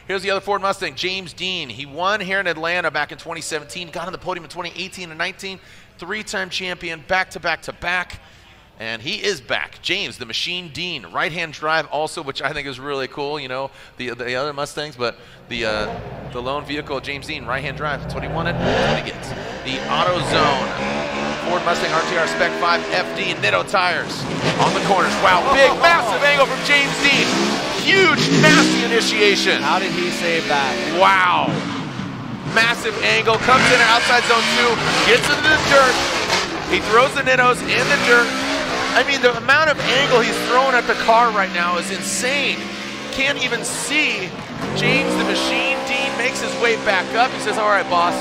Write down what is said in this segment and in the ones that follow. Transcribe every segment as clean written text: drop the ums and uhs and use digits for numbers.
Here's the other Ford Mustang, James Deane. He won here in Atlanta back in 2017, got on the podium in 2018 and 19, three-time champion, back-to-back-to-back. And he is back. James, the Machine Deane, right-hand drive also, which I think is really cool. You know, the other Mustangs, but the lone vehicle, James Deane, right-hand drive. That's what he wanted. That's what he gets. The AutoZone Ford Mustang RTR Spec 5 FD Nitto tires on the corners. Wow, big, massive angle from James Deane. Huge, nasty initiation. How did he save that? Wow. Massive angle, comes in outside zone 2, gets into the dirt. He throws the Nittos in the dirt. I mean, the amount of angle he's throwing at the car right now is insane. Can't even see. James the Machine Deane makes his way back up. He says, all right, boss,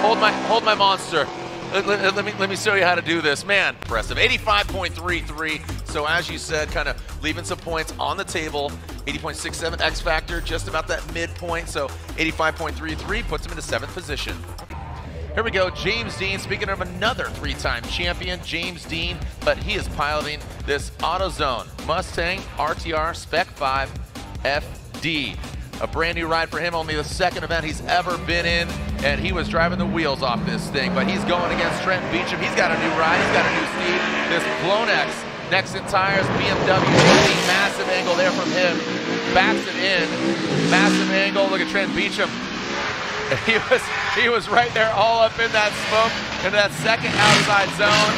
hold my monster. Let me show you how to do this. Man, impressive. 85.33. So as you said, kind of leaving some points on the table. 80.67 X factor, just about that midpoint. So 85.33 puts him into 7th position. Here we go, James Deane, speaking of another three-time champion, James Deane, but he is piloting this AutoZone Mustang RTR Spec 5 FD. A brand new ride for him, only the 2nd event he's ever been in, and he was driving the wheels off this thing, but he's going against Trent Beecham. He's got a new ride, he's got a new Steve. This Blonex, Nexon tires, BMW, massive angle there from him. Backs it in, massive angle, look at Trent Beecham. He was right there all up in that smoke, into that second outside zone,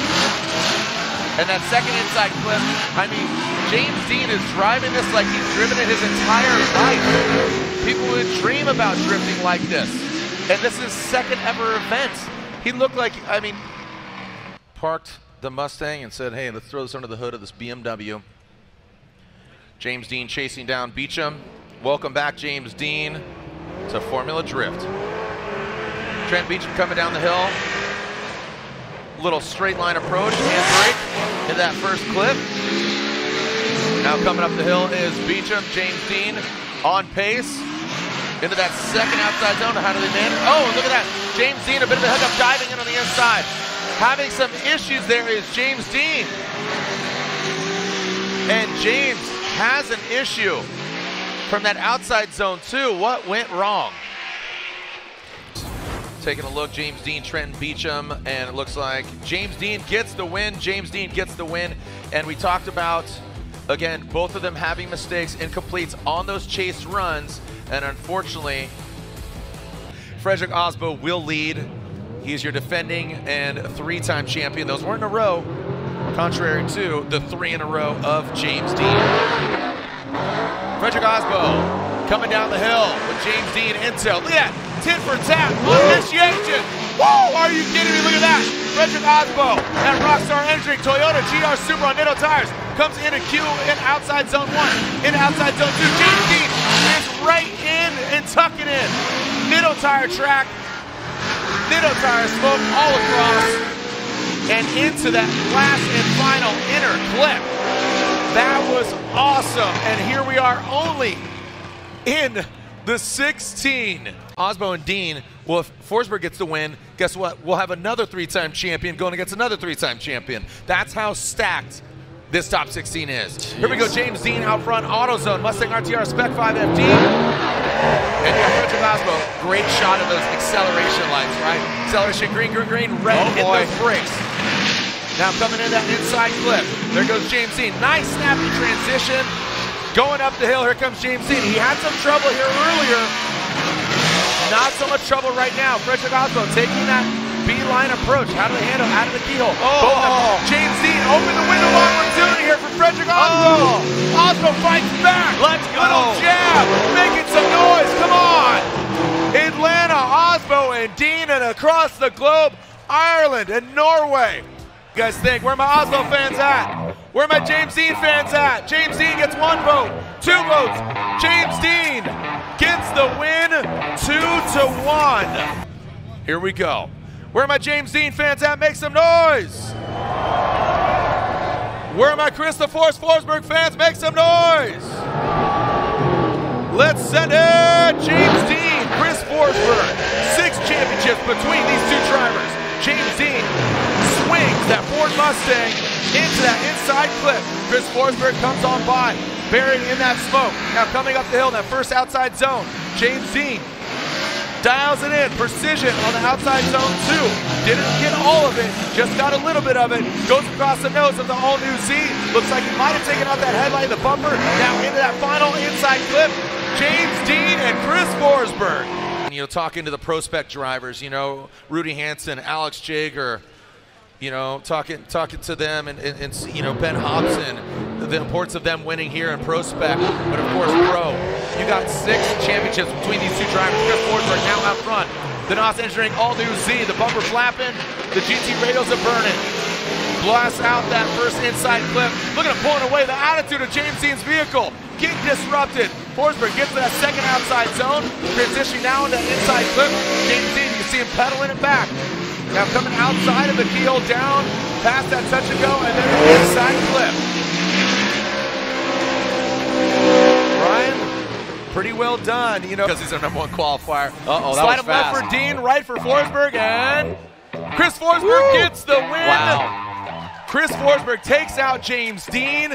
and that second inside clip. I mean, James Deane is driving this like he's driven it his entire life. People would dream about drifting like this, and this is his 2nd ever event. He looked like, I mean, parked the Mustang and said, hey, let's throw this under the hood of this BMW. James Deane chasing down Beecham. Welcome back, James Deane, to Formula Drift. Trent Beecham coming down the hill. Little straight line approach, and brake in that first clip. Now coming up the hill is Beecham, James Deane on pace. Into that second outside zone. How do they manage? Oh, look at that. James Deane, a bit of a hookup, diving in on the inside. Having some issues there is James Deane. And James has an issue from that outside zone too. What went wrong? Taking a look, James Deane, Trent Beecham, and it looks like James Deane gets the win. James Deane gets the win. And we talked about, again, both of them having mistakes, incompletes on those chase runs. And unfortunately, Frederick Osbo will lead. He's your defending and 3-time champion. Those weren't in a row, contrary to the 3 in a row of James Deane. Frederick Osbo coming down the hill with James Deane intel. Look at that, tit for tat on initiation. Whoa, are you kidding me? Look at that. Frederick Osbo and Rockstar Energy Toyota GR Super on Nitto tires comes into Q in outside zone 1, in outside zone 2. James Deane is right in and tucking in. Nitto tire track, Nitto tire smoke all across and into that last and final inner clip. That was awesome, and here we are only in the 16. Osbo and Deane, well, if Forsberg gets the win, guess what? We'll have another 3-time champion going against another 3-time champion. That's how stacked this top 16 is. Jeez. Here we go, James Deane out front, AutoZone, Mustang RTR Spec 5 FD. And Frederick Osbo, great shot of those acceleration lights, right? Acceleration, green, green, green, red, hit those brakes. Now coming in that inside clip, there goes James Deane. Nice snappy transition. Going up the hill, here comes James Deane. He had some trouble here earlier. Not so much trouble right now. Frederick Osbo taking that beeline approach. How do they handle out of the keyhole? Oh, James Deane open the window of opportunity here for Frederick Osbo. Osbo fights back. Let's go. Little jab, making some noise. Come on. Atlanta, Osbo and Deane, and across the globe, Ireland and Norway. You guys think? Where are my Osbo fans at? Where are my James Deane fans at? James Deane gets 1 vote, 2 votes. James Deane gets the win, 2-1. Here we go. Where are my James Deane fans at? Make some noise. Where are my Christopher Forsberg fans? Make some noise. Let's send it. James Deane, Chris Forsberg. 6 championships between these 2 drivers. James Deane swings that Ford Mustang into that inside clip. Chris Forsberg comes on by, buried in that smoke. Now coming up the hill, that first outside zone. James Deane dials it in, precision on the outside zone 2. Didn't get all of it, just got a little bit of it. Goes across the nose of the all-new Z. Looks like he might have taken out that headlight, the bumper. Now into that final inside clip. James Deane and Chris Forsberg. You know, talking to the prospect drivers, you know, Rudy Hansen, Alex Jager, you know, talking to them and you know, Ben Hobson, the importance of them winning here in prospect. But of course, pro, you got 6 championships between these 2 drivers. Chris Forsberg now out front. The NOS Engineering all-new Z, the bumper flapping, the GT radios are burning. Blasts out that first inside clip. Look at him pulling away, the attitude of James Deane's vehicle. Getting disrupted. Forsberg gets to that second outside zone. Transitioning now into that inside clip. James Deane, you can see him pedaling it back. Now coming outside of the keel down, past that touch and go, and then the inside clip. Ryan, pretty well done, you know, because he's our #1 qualifier. Uh-oh, that Slide was him left fast. for Deane, right for Forsberg, and Chris Forsberg gets the win. Wow. Chris Forsberg takes out James Deane.